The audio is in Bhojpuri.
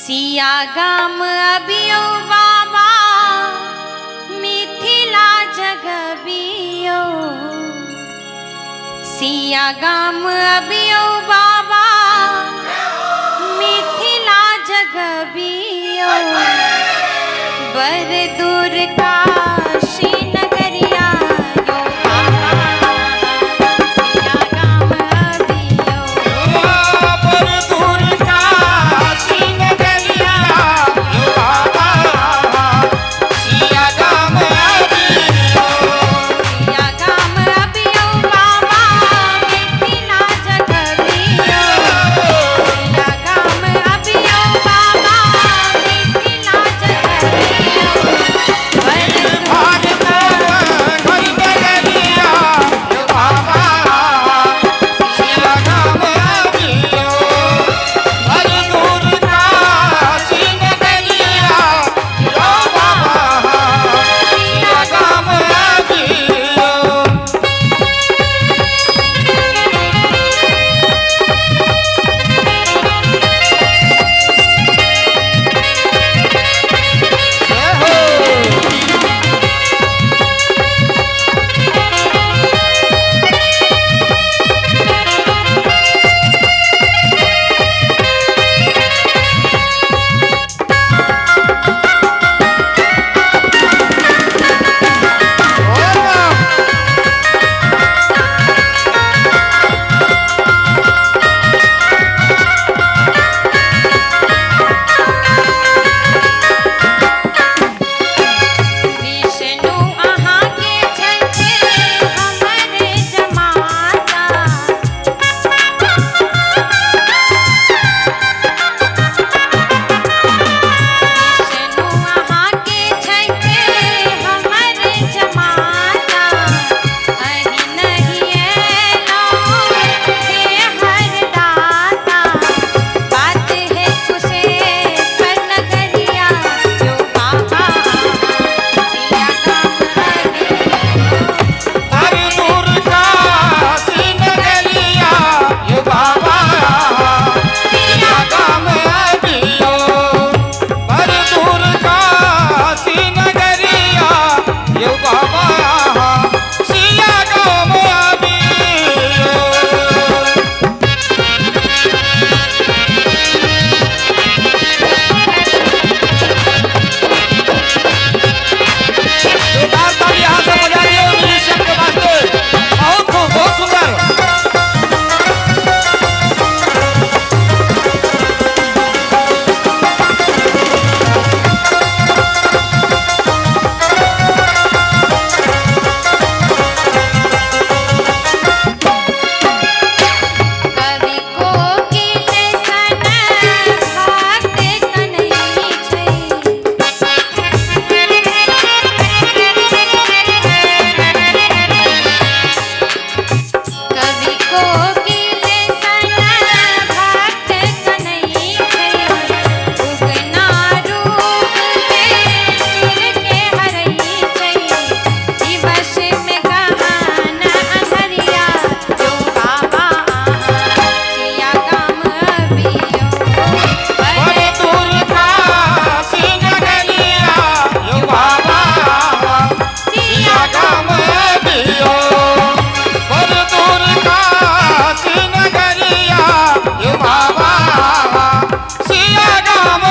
सिया गाम अबियो बाबा मिथिला जगबियो सिया गाम अबियो बाबा मिथिला जगबियो बर दूर काशी नगरिया यो बाबा सिया गाम अबियो बर दूर काशी नगरिया यो बाबा सिया गाम अबियो सिया गाम अबियो बाबा मिथिला जगबियो सिया गाम अबियो बाबा मिथिला जगबियो बर भाग कोई नगरिया यो बाबा सिया गाम अबियो बर दूर काशी नगरिया यो बाबा सिया गाम अबियो विष्णु अहाँ के छठे हमरे जमाता विष्णु अहाँ के छठे हमरे जमाता अहि नहीं ऐलो हे हरदाता बात है तुसे कर नगरिया यो बाबा सिया गाम अबियो बर दूर काशी नगरिया यो बाबा सिया गाम अबियो बर दूर काशी नगरिया यो बाबा सिया गाम अबियो जोरदार ताली यहाँ से बजाइए म्यूजिशियन के वास्ते बहुत खूब बहुत सुंदर कवि कोकिल सन भक्त कन्हई छै कवि कोकिल सन भक्त कन्हई छै उगना रूप में सुर के हरई छै दिवस में गहन अंधरिया जो बाबा सिया गाम अबियो बर दूर काशी नगरिया यो बाबा सिया गाम अबियो बर दूर काशी नगरिया यो बाबा सिया गाम